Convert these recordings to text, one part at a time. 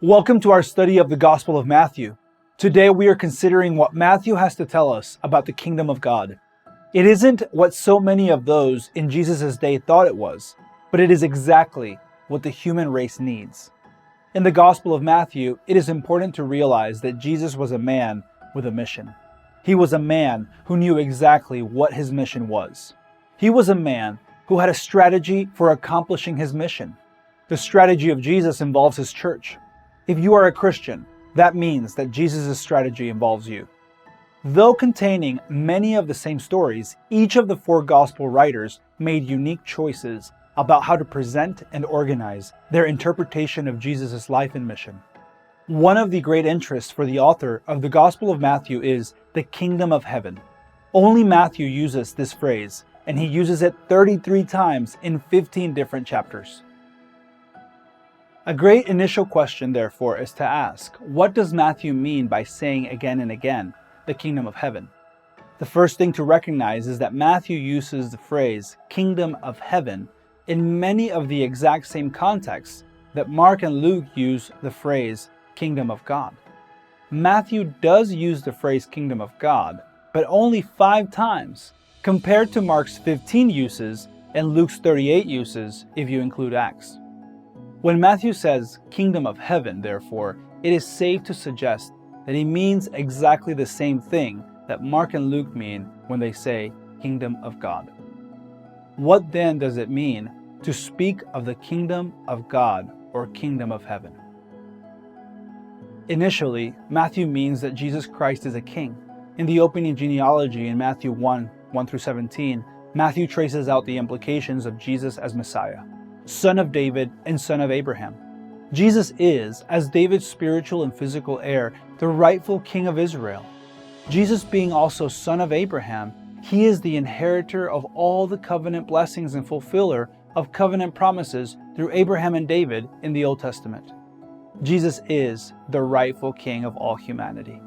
Welcome to our study of the Gospel of Matthew. Today we are considering what Matthew has to tell us about the kingdom of God. It isn't what so many of those in Jesus' day thought it was, but it is exactly what the human race needs. In the Gospel of Matthew, it is important to realize that Jesus was a man with a mission. He was a man who knew exactly what his mission was. He was a man who had a strategy for accomplishing his mission. The strategy of Jesus involves his church. If you are a Christian, that means that Jesus' strategy involves you. Though containing many of the same stories, each of the four gospel writers made unique choices about how to present and organize their interpretation of Jesus' life and mission. One of the great interests for the author of the Gospel of Matthew is the kingdom of heaven. Only Matthew uses this phrase, and he uses it 33 times in 15 different chapters. A great initial question, therefore, is to ask, what does Matthew mean by saying again and again, the kingdom of heaven? The first thing to recognize is that Matthew uses the phrase, kingdom of heaven, in many of the exact same contexts that Mark and Luke use the phrase, kingdom of God. Matthew does use the phrase kingdom of God, but only 5 times, compared to Mark's 15 uses and Luke's 38 uses if you include Acts. When Matthew says kingdom of heaven, therefore, it is safe to suggest that he means exactly the same thing that Mark and Luke mean when they say kingdom of God. What then does it mean to speak of the kingdom of God or kingdom of heaven? Initially, Matthew means that Jesus Christ is a king. In the opening genealogy in Matthew 1:1-17, Matthew traces out the implications of Jesus as Messiah, son of David and son of Abraham. Jesus is, as David's spiritual and physical heir, the rightful king of Israel. Jesus being also son of Abraham, he is the inheritor of all the covenant blessings and fulfiller of covenant promises through Abraham and David in the Old Testament. Jesus is the rightful king of all humanity.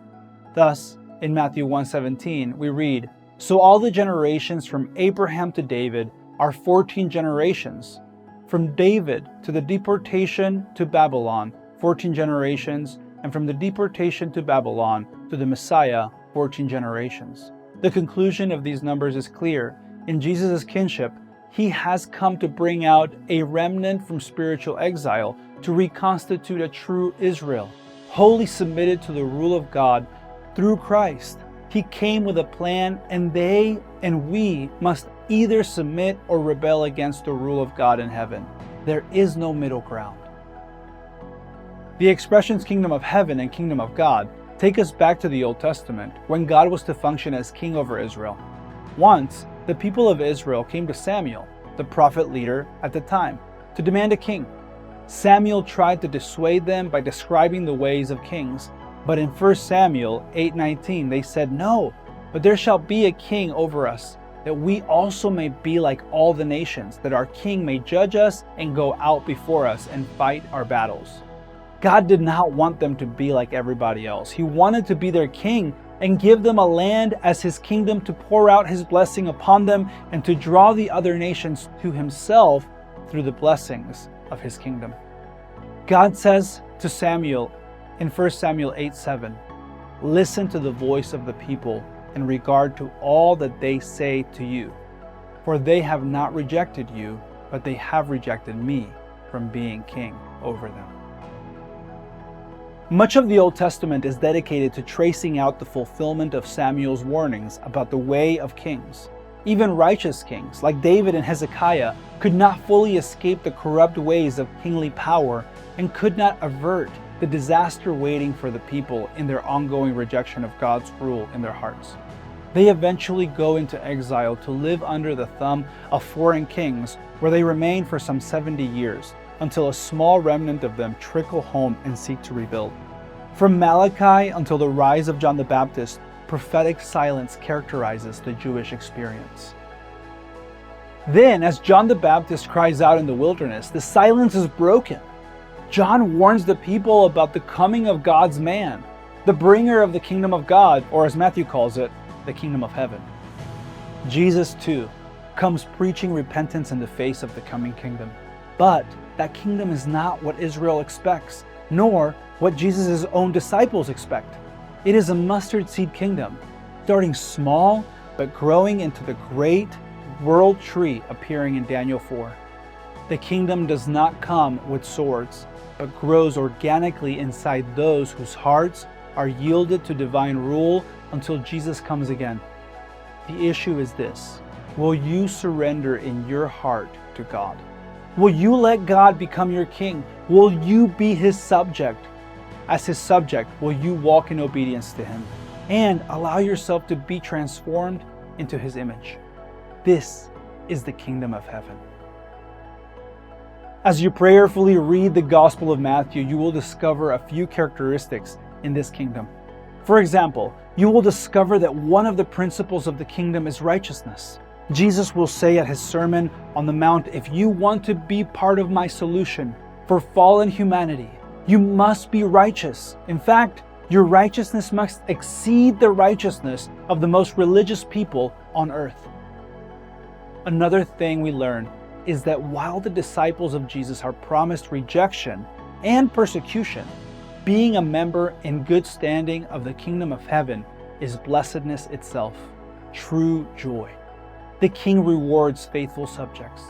Thus, in Matthew 1:17, we read, "So all the generations from Abraham to David are 14 generations. From David to the deportation to Babylon, 14 generations, and from the deportation to Babylon to the Messiah, 14 generations." The conclusion of these numbers is clear. In Jesus' kinship, he has come to bring out a remnant from spiritual exile to reconstitute a true Israel, wholly submitted to the rule of God through Christ. He came with a plan, and they and we must either submit or rebel against the rule of God in heaven. There is no middle ground. The expressions kingdom of heaven and kingdom of God take us back to the Old Testament, when God was to function as king over Israel. Once, the people of Israel came to Samuel, the prophet leader at the time, to demand a king. Samuel tried to dissuade them by describing the ways of kings, but in 1 Samuel 8:19 they said, "No, but there shall be a king over us, that we also may be like all the nations, that our king may judge us and go out before us and fight our battles." God did not want them to be like everybody else. He wanted to be their king and give them a land as his kingdom, to pour out his blessing upon them and to draw the other nations to himself through the blessings of his kingdom. God says to Samuel in 1 Samuel 8:7, "Listen to the voice of the people in regard to all that they say to you, for they have not rejected you, but they have rejected me from being king over them." Much of the Old Testament is dedicated to tracing out the fulfillment of Samuel's warnings about the way of kings. Even righteous kings, like David and Hezekiah, could not fully escape the corrupt ways of kingly power and could not avert the disaster waiting for the people in their ongoing rejection of God's rule in their hearts. They eventually go into exile to live under the thumb of foreign kings, where they remain for some 70 years, until a small remnant of them trickle home and seek to rebuild. From Malachi until the rise of John the Baptist, prophetic silence characterizes the Jewish experience. Then, as John the Baptist cries out in the wilderness, the silence is broken. John warns the people about the coming of God's man, the bringer of the kingdom of God, or as Matthew calls it, the kingdom of heaven. Jesus, too, comes preaching repentance in the face of the coming kingdom. But that kingdom is not what Israel expects. nor what Jesus' own disciples expect. It is a mustard seed kingdom, starting small but growing into the great world tree appearing in Daniel 4. The kingdom does not come with swords, but grows organically inside those whose hearts are yielded to divine rule until Jesus comes again. The issue is this: will you surrender in your heart to God? Will you let God become your king? Will you be his subject? As his subject, will you walk in obedience to him and allow yourself to be transformed into his image? This is the kingdom of heaven. As you prayerfully read the Gospel of Matthew, you will discover a few characteristics in this kingdom. For example, you will discover that one of the principles of the kingdom is righteousness. Jesus will say at his Sermon on the Mount, if you want to be part of my solution for fallen humanity, you must be righteous. In fact, your righteousness must exceed the righteousness of the most religious people on earth. Another thing we learn is that while the disciples of Jesus are promised rejection and persecution, being a member in good standing of the kingdom of heaven is blessedness itself, true joy. The king rewards faithful subjects.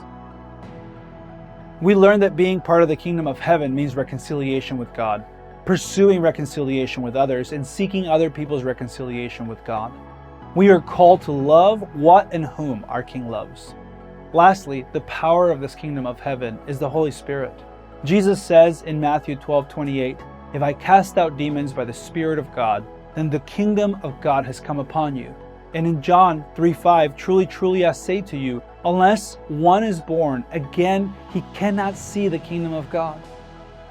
We learn that being part of the kingdom of heaven means reconciliation with God, pursuing reconciliation with others, and seeking other people's reconciliation with God. We are called to love what and whom our King loves. Lastly, the power of this kingdom of heaven is the Holy Spirit. Jesus says in Matthew 12:28, if I cast out demons by the Spirit of God, then the kingdom of God has come upon you. And in John 3:5, truly, truly I say to you, unless one is born again, he cannot see the kingdom of God.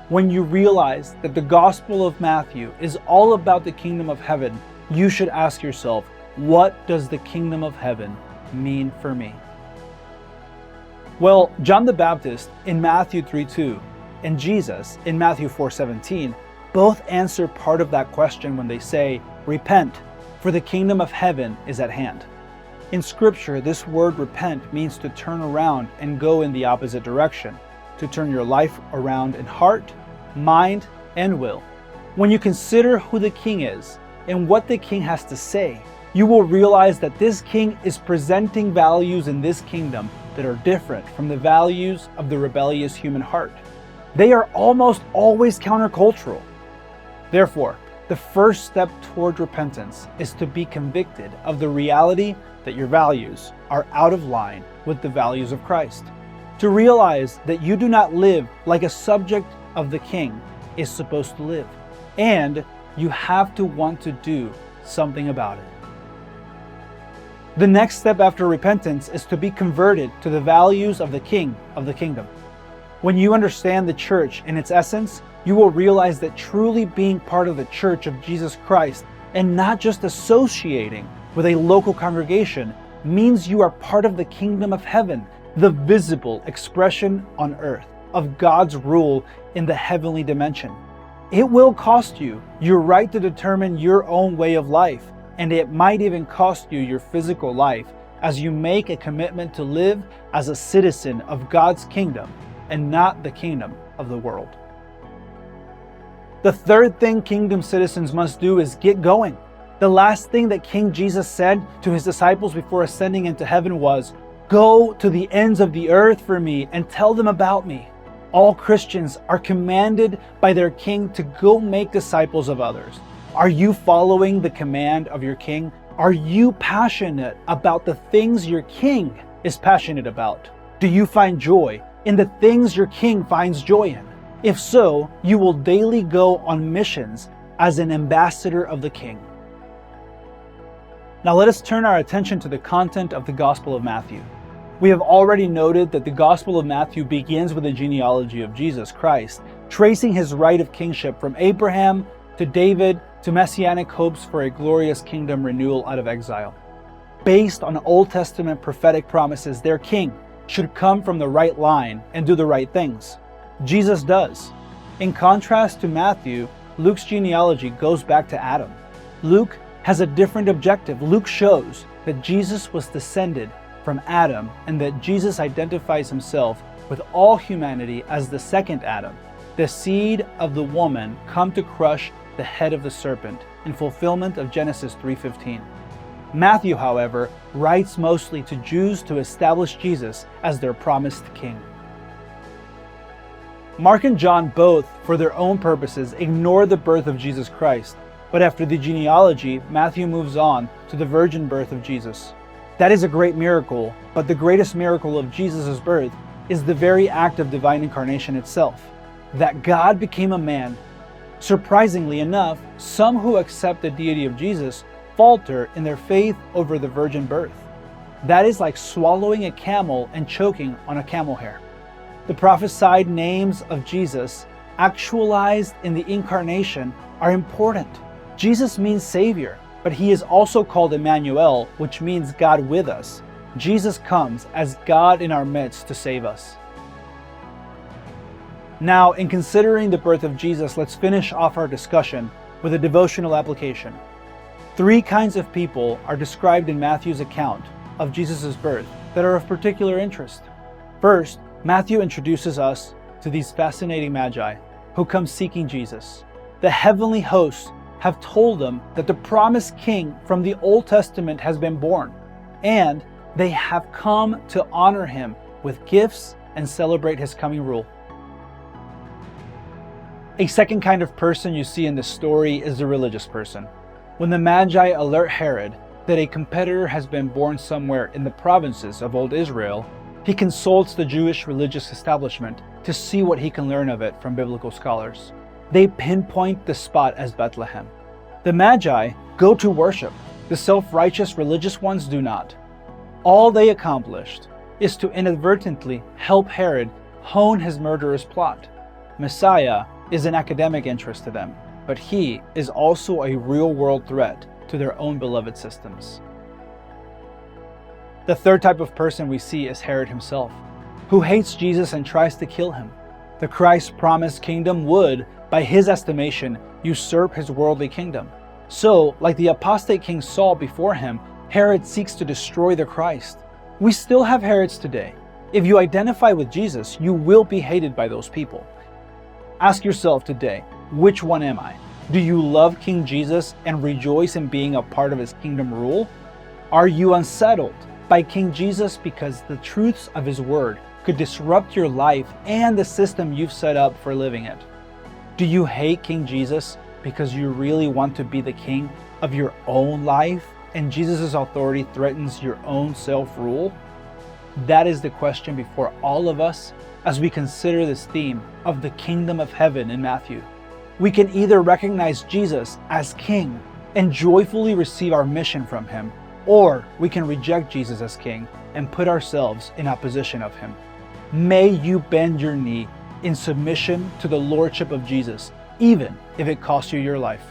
When you realize that the Gospel of Matthew is all about the kingdom of heaven, you should ask yourself, what does the kingdom of heaven mean for me? Well, John the Baptist in Matthew 3:2 and Jesus in Matthew 4:17 both answer part of that question when they say, repent, for the kingdom of heaven is at hand. In Scripture, this word repent means to turn around and go in the opposite direction, to turn your life around in heart, mind, and will. When you consider who the king is and what the king has to say, you will realize that this king is presenting values in this kingdom that are different from the values of the rebellious human heart. They are almost always countercultural. Therefore, the first step toward repentance is to be convicted of the reality that your values are out of line with the values of Christ. To realize that you do not live like a subject of the king is supposed to live, and you have to want to do something about it. The next step after repentance is to be converted to the values of the king of the kingdom. When you understand the church in its essence, you will realize that truly being part of the church of Jesus Christ and not just associating with a local congregation means you are part of the kingdom of heaven, the visible expression on earth of God's rule in the heavenly dimension. It will cost you your right to determine your own way of life, and it might even cost you your physical life as you make a commitment to live as a citizen of God's kingdom and not the kingdom of the world. The third thing kingdom citizens must do is get going. The last thing that King Jesus said to his disciples before ascending into heaven was, "Go to the ends of the earth for me and tell them about me." All Christians are commanded by their King to go make disciples of others. Are you following the command of your King? Are you passionate about the things your King is passionate about? Do you find joy in the things your King finds joy in? If so, you will daily go on missions as an ambassador of the King. Now let us turn our attention to the content of the Gospel of Matthew. We have already noted that the Gospel of Matthew begins with the genealogy of Jesus Christ, tracing his right of kingship from Abraham to David to messianic hopes for a glorious kingdom renewal out of exile. Based on Old Testament prophetic promises, their king should come from the right line and do the right things. Jesus does. In contrast to Matthew, Luke's genealogy goes back to Adam. Luke has a different objective. Luke shows that Jesus was descended from Adam and that Jesus identifies himself with all humanity as the second Adam. the seed of the woman come to crush the head of the serpent, in fulfillment of Genesis 3:15. Matthew, however, writes mostly to Jews to establish Jesus as their promised king. Mark and John both, for their own purposes, ignore the birth of Jesus Christ, but after the genealogy, Matthew moves on to the virgin birth of Jesus. That is a great miracle, but the greatest miracle of Jesus' birth is the very act of divine incarnation itself, that God became a man. Surprisingly enough, some who accept the deity of Jesus falter in their faith over the virgin birth. That is like swallowing a camel and choking on a camel hair. The prophesied names of Jesus, actualized in the incarnation, are important. Jesus means Savior, but he is also called Emmanuel, which means God with us. Jesus comes as God in our midst to save us. Now, in considering the birth of Jesus, let's finish off our discussion with a devotional application. 3 kinds of people are described in Matthew's account of Jesus' birth that are of particular interest. First, Matthew introduces us to these fascinating magi who come seeking Jesus. The heavenly hosts have told them that the promised king from the Old Testament has been born, and they have come to honor him with gifts and celebrate his coming rule. A second kind of person you see in this story is the religious person. When the Magi alert Herod that a competitor has been born somewhere in the provinces of old Israel, he consults the Jewish religious establishment to see what he can learn of it from biblical scholars. They pinpoint the spot as Bethlehem. The Magi go to worship. The self-righteous religious ones do not. All they accomplished is to inadvertently help Herod hone his murderous plot. Messiah is an academic interest to them, but he is also a real-world threat to their own beloved systems. The third type of person we see is Herod himself, who hates Jesus and tries to kill him. The Christ-promised kingdom would, by his estimation, usurp his worldly kingdom. So, like the apostate King Saul before him, Herod seeks to destroy the Christ. We still have Herods today. If you identify with Jesus, you will be hated by those people. Ask yourself today, which one am I? Do you love King Jesus and rejoice in being a part of his kingdom rule? Are you unsettled by King Jesus because the truths of his word could disrupt your life and the system you've set up for living it? Do you hate King Jesus because you really want to be the king of your own life and Jesus' authority threatens your own self-rule? That is the question before all of us as we consider this theme of the kingdom of heaven in Matthew. We can either recognize Jesus as king and joyfully receive our mission from him, or we can reject Jesus as king and put ourselves in opposition of him. May you bend your knee in submission to the lordship of Jesus, even if it costs you your life.